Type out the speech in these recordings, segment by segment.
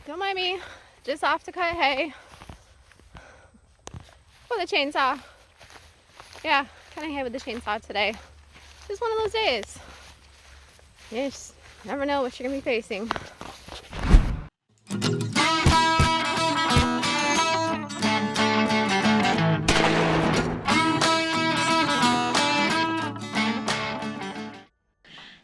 Don't mind me. Just off to cut hay. With a chainsaw. Yeah, cutting hay with the chainsaw today. Just one of those days. You just never know what you're gonna be facing.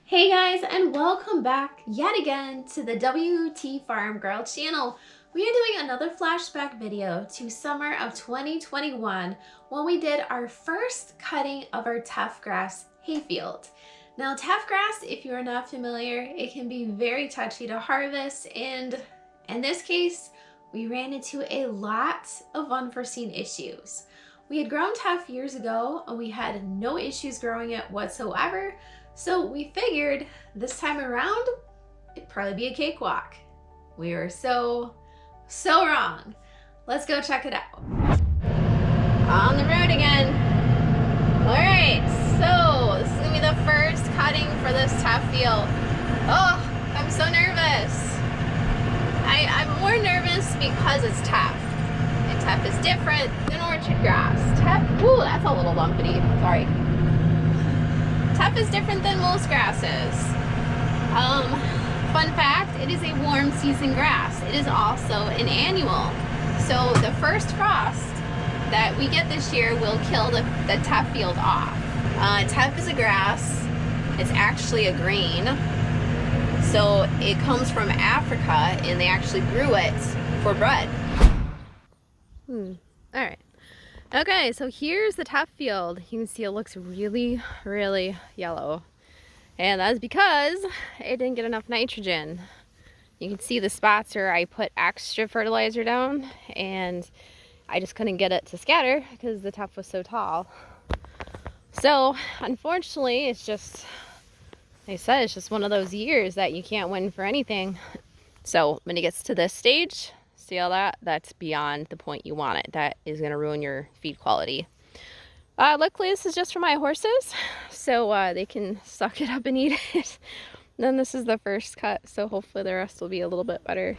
Hey guys, and welcome back yet again to the WTFarm Girl channel. We are doing another flashback video to summer of 2021 when we did our first cutting of our Teff grass hayfield. Now Teff grass, if you are not familiar, it can be very touchy to harvest, and in this case, we ran into a lot of unforeseen issues. We had grown Teff years ago and we had no issues growing it whatsoever. So we figured this time around, it'd probably be a cakewalk. We were so wrong. Let's go check it out. On the road again. All right, so this is gonna be the first cutting for this Teff field. Oh, I'm so nervous. I'm more nervous because it's Teff. And Teff is different than orchard grass. Teff, ooh, that's a little lumpity, sorry. Teff is different than most grasses. Fun fact, it is a warm season grass. It is also an annual. So the first frost that we get this year will kill the Teff field off. Teff is a grass. It's actually a grain. So it comes from Africa and they actually grew it for bread. All right. Okay, so here's the Teff field. You can see it looks really, really yellow. And that's because it didn't get enough nitrogen. You can see the spots where I put extra fertilizer down and I just couldn't get it to scatter because the Teff was so tall. So unfortunately, it's just, like I said, it's just one of those years that you can't win for anything. So when it gets to this stage, see all that? That's beyond the point you want it. That is going to ruin your feed quality. Luckily, this is just for my horses, so they can suck it up and eat it. Then this is the first cut, so hopefully the rest will be a little bit better.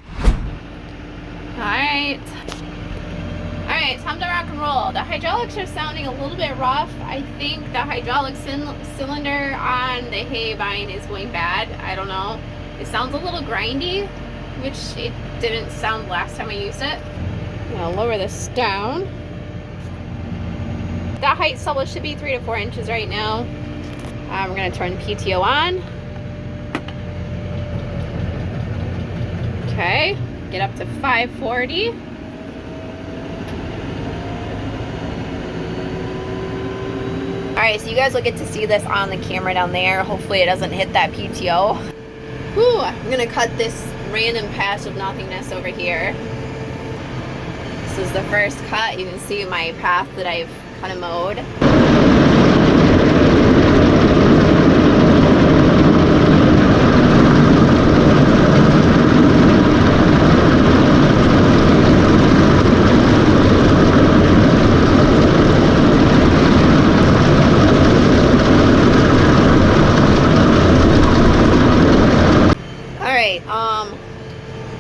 Alright, time to rock and roll. The hydraulics are sounding a little bit rough. I think the hydraulic cylinder on the hay vine is going bad. I don't know. It sounds a little grindy, which it didn't sound last time I used it. I'm gonna lower this down. The height level should be 3 to 4 inches right now. We're gonna turn PTO on. Okay, get up to 540. All right, so you guys will get to see this on the camera down there. Hopefully it doesn't hit that PTO. Whew, I'm gonna cut this random patch of nothingness over here. This is the first cut. You can see my path that I've kind of mowed.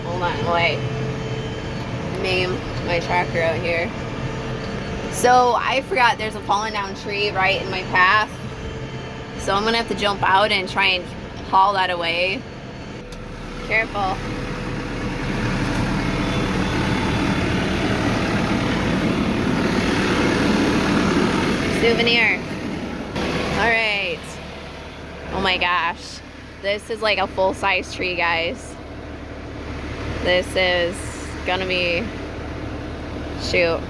Hold on, wait. Name my tractor out here. So I forgot there's a fallen down tree right in my path. So I'm gonna have to jump out and try and haul that away. Careful. Souvenir. All right. Oh my gosh. This is like a full-size tree, guys. This is gonna be, shoot.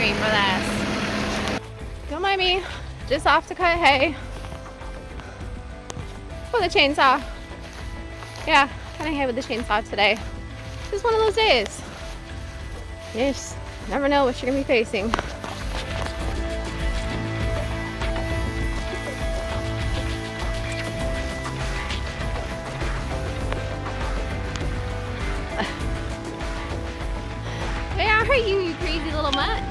machinery for this. Don't mind me, just off to cut hay. With a chainsaw. Yeah, cutting hay with the chainsaw today. It's one of those days. You just never know what you're gonna be facing. Where are you, you crazy little mutt?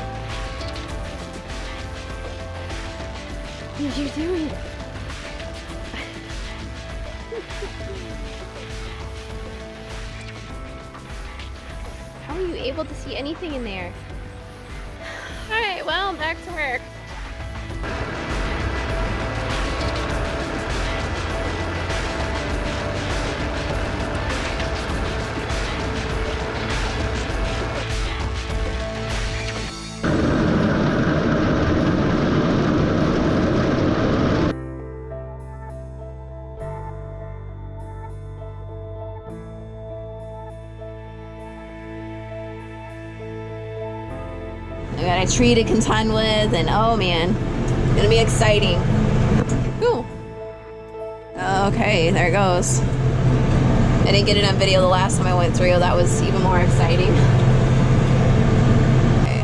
What are you doing? How are you able to see anything in there? Alright, well, back to work. I got a tree to contend with, and oh man, it's gonna be exciting. Ooh. Okay, there it goes. I didn't get it on video the last time I went through. That was even more exciting. Okay.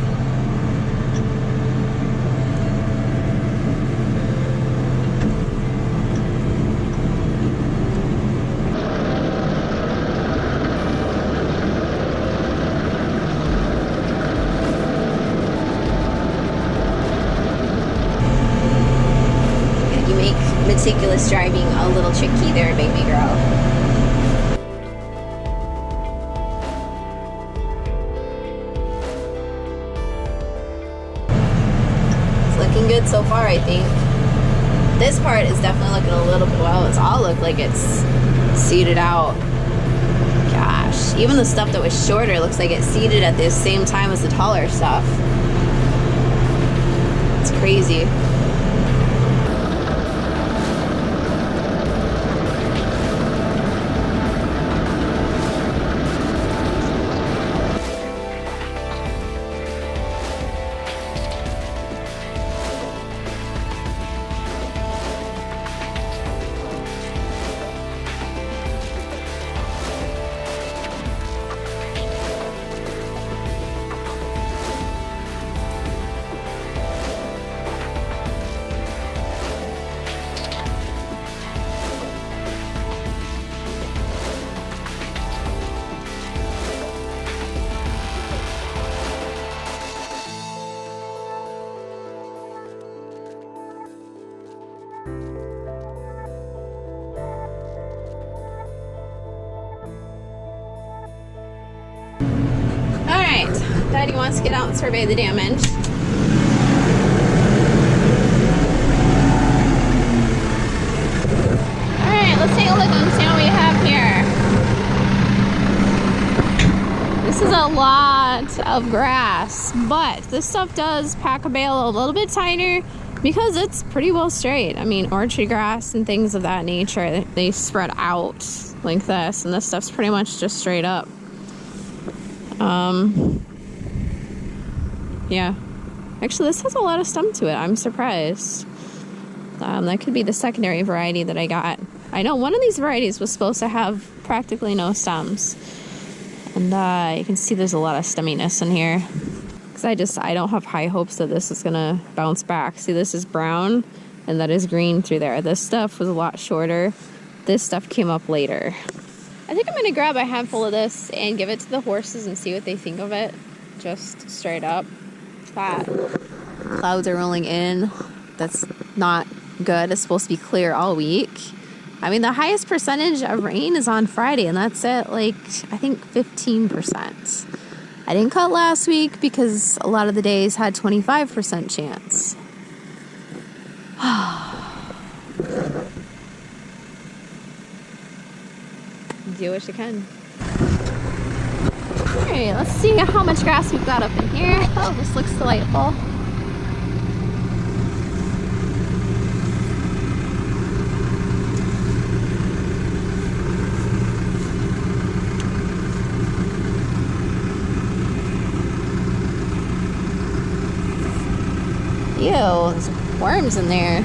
You make meticulous driving a little tricky there, baby girl. Good so far, I think. This part is definitely looking a little bit, well, it's all look like it's seeded out. Gosh, even the stuff that was shorter looks like it's seeded at the same time as the taller stuff. It's crazy. Daddy wants to get out and survey the damage. Alright, let's take a look and see what we have here. This is a lot of grass, but this stuff does pack a bale a little bit tighter because it's pretty well straight. I mean, orchard grass and things of that nature, they spread out like this, and this stuff's pretty much just straight up. Yeah, actually this has a lot of stem to it. I'm surprised. That could be the secondary variety that I got. I know one of these varieties was supposed to have practically no stems, and you can see there's a lot of stemminess in here, because I don't have high hopes that this is gonna bounce back. See, this is brown and that is green through there. This stuff was a lot shorter. This stuff came up later. I think I'm gonna grab a handful of this and give it to the horses and see what they think of it, just straight up. That clouds are rolling in. That's not good. It's supposed to be clear all week. I mean, the highest percentage of rain is on Friday, and that's at like, I think 15%. I didn't cut last week because a lot of the days had 25% chance. Do what you can. Alright, let's see how much grass we've got up in here. Oh, this looks delightful. Ew, there's worms in there.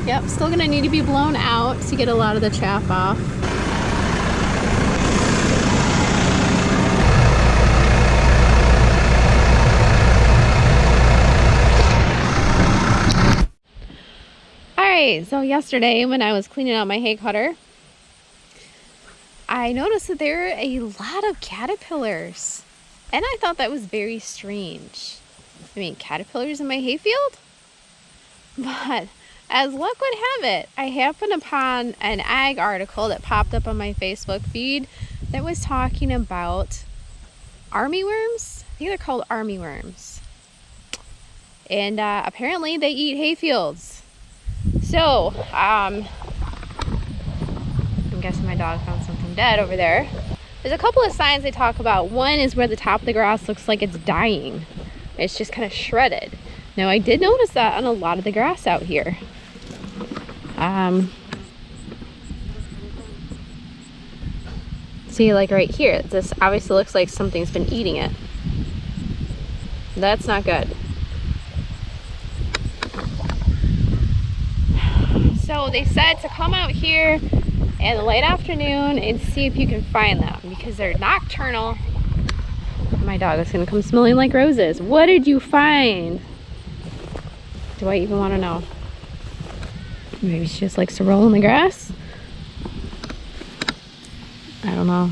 Yep, still gonna need to be blown out to get a lot of the chaff off. Alright, so yesterday when I was cleaning out my hay cutter, I noticed that there are a lot of caterpillars. And I thought that was very strange. I mean, caterpillars in my hayfield? But as luck would have it, I happened upon an ag article that popped up on my Facebook feed that was talking about armyworms. I think they're called armyworms. And apparently they eat hayfields. So, I'm guessing my dog found something dead over there. There's a couple of signs they talk about. One is where the top of the grass looks like it's dying. It's just kind of shredded. Now, I did notice that on a lot of the grass out here. See, like right here, this obviously looks like something's been eating it. That's not good. So they said to come out here in the late afternoon and see if you can find them because they're nocturnal. My dog is gonna come smelling like roses. What did you find? Do I even want to know? Maybe she just likes to roll in the grass? I don't know.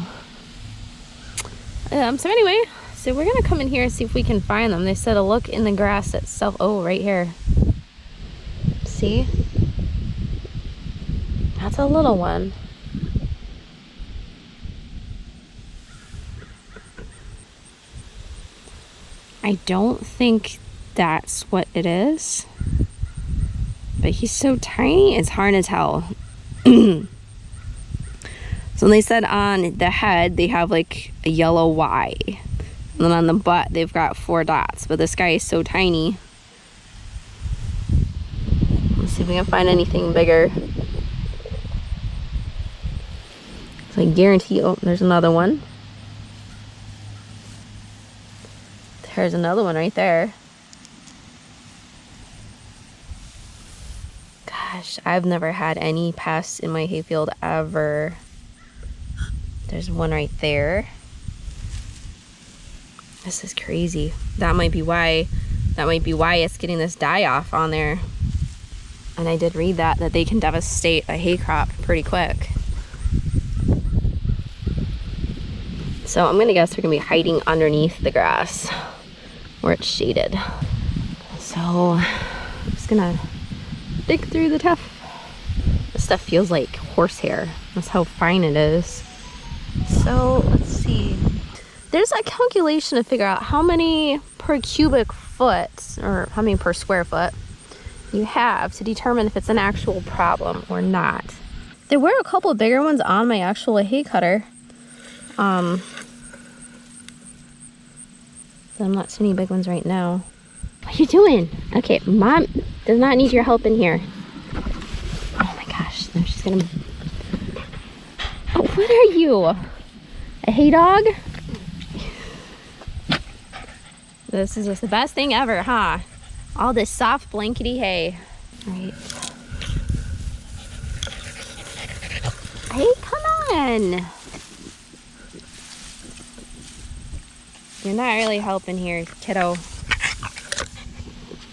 So anyway, so we're gonna come in here and see if we can find them. They said to look in the grass itself. Oh, right here. See? That's a little one. I don't think that's what it is. But he's so tiny, it's hard to tell. So they said on the head, they have like a yellow Y. And then on the butt, they've got 4 dots. But this guy is so tiny. Let's see if we can find anything bigger. So I guarantee, oh, there's another one. There's another one right there. Gosh, I've never had any pests in my hayfield ever. There's one right there. This is crazy. That might be why it's getting this die off on there. And I did read that they can devastate a hay crop pretty quick. So I'm gonna guess they're gonna be hiding underneath the grass where it's shaded. So I'm just gonna dig through the Teff. This stuff feels like horsehair. That's how fine it is. So let's see. There's a calculation to figure out how many per cubic foot or how many per square foot you have to determine if it's an actual problem or not. There were a couple of bigger ones on my actual hay cutter. But I'm not seeing any big ones right now. What are you doing? Okay, Mom does not need your help in here. Oh my gosh, now she's gonna... Oh, what are you? A hay dog? This is just the best thing ever, huh? All this soft blankety hay. All right. Hey, come on. You're not really helping here, kiddo. All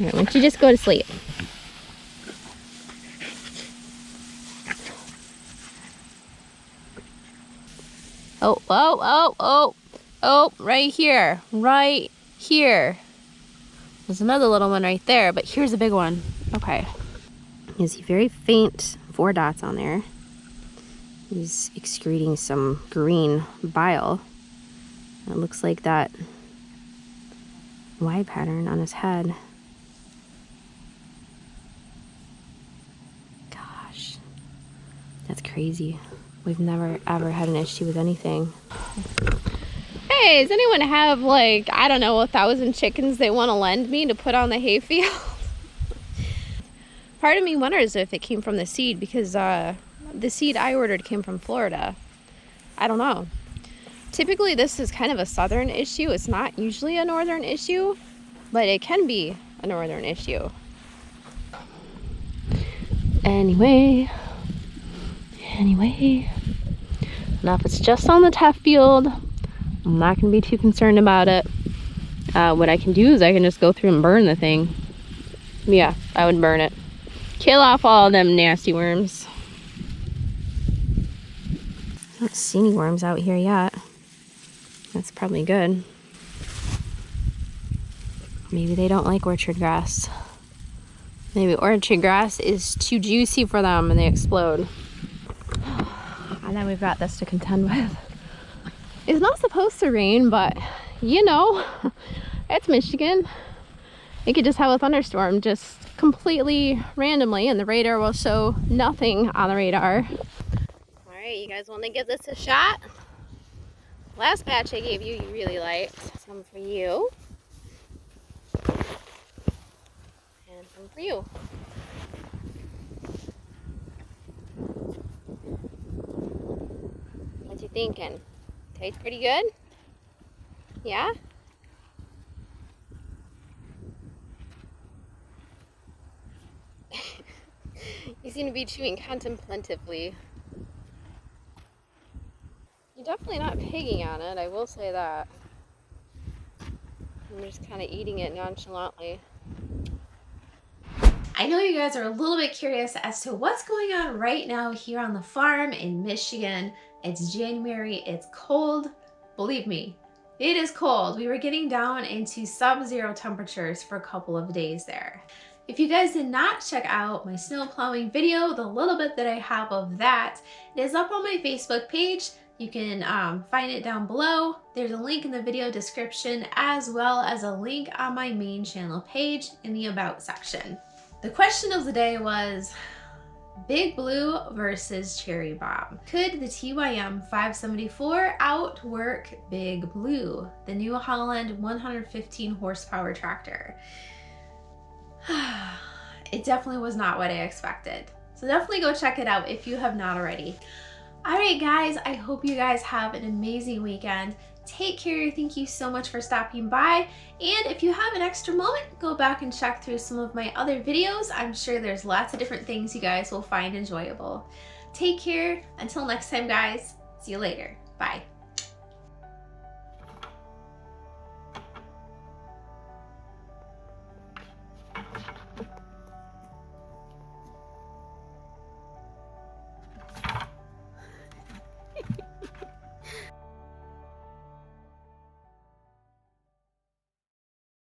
right, why don't you just go to sleep? Oh, oh, oh, oh, oh, right here, right here. There's another little one right there, but here's a big one. Okay. You see very faint 4 dots on there. He's excreting some green bile. It looks like that Y pattern on his head. Gosh. That's crazy. We've never ever had an issue with anything. Hey, does anyone have like, I don't know, 1,000 chickens they want to lend me to put on the hayfield? Part of me wonders if it came from the seed, because the seed I ordered came from Florida. I don't know. Typically this is kind of a southern issue. It's not usually a northern issue, but it can be a northern issue. Anyway, now if it's just on the Teff field, I'm not going to be too concerned about it. What I can do is I can just go through and burn the thing. Yeah, I would burn it. Kill off all of them nasty worms. I don't see any worms out here yet. That's probably good. Maybe they don't like orchard grass. Maybe orchard grass is too juicy for them and they explode. And then we've got this to contend with. It's not supposed to rain, but you know, it's Michigan. It could just have a thunderstorm just completely randomly and the radar will show nothing on the radar. All right, you guys want to give this a shot? Last batch I gave you, you really liked. Some for you. And some for you. What you thinking? Tastes pretty good? Yeah? You seem to be chewing contemplatively. You're definitely not pigging on it, I will say that. I'm just kind of eating it nonchalantly. I know you guys are a little bit curious as to what's going on right now here on the farm in Michigan. It's January, it's cold. Believe me, it is cold. We were getting down into sub-zero temperatures for a couple of days there. If you guys did not check out my snow plowing video, the little bit that I have of that, it is up on my Facebook page. You can find it down below. There's a link in the video description as well as a link on my main channel page in the About section. The question of the day was Big Blue versus Cherry Bomb. Could the TYM 574 outwork Big Blue, the New Holland 115 horsepower tractor? It definitely was not what I expected. So definitely go check it out if you have not already. All right, guys, I hope you guys have an amazing weekend. Take care. Thank you so much for stopping by. And if you have an extra moment, go back and check through some of my other videos. I'm sure there's lots of different things you guys will find enjoyable. Take care. Until next time, guys. See you later. Bye.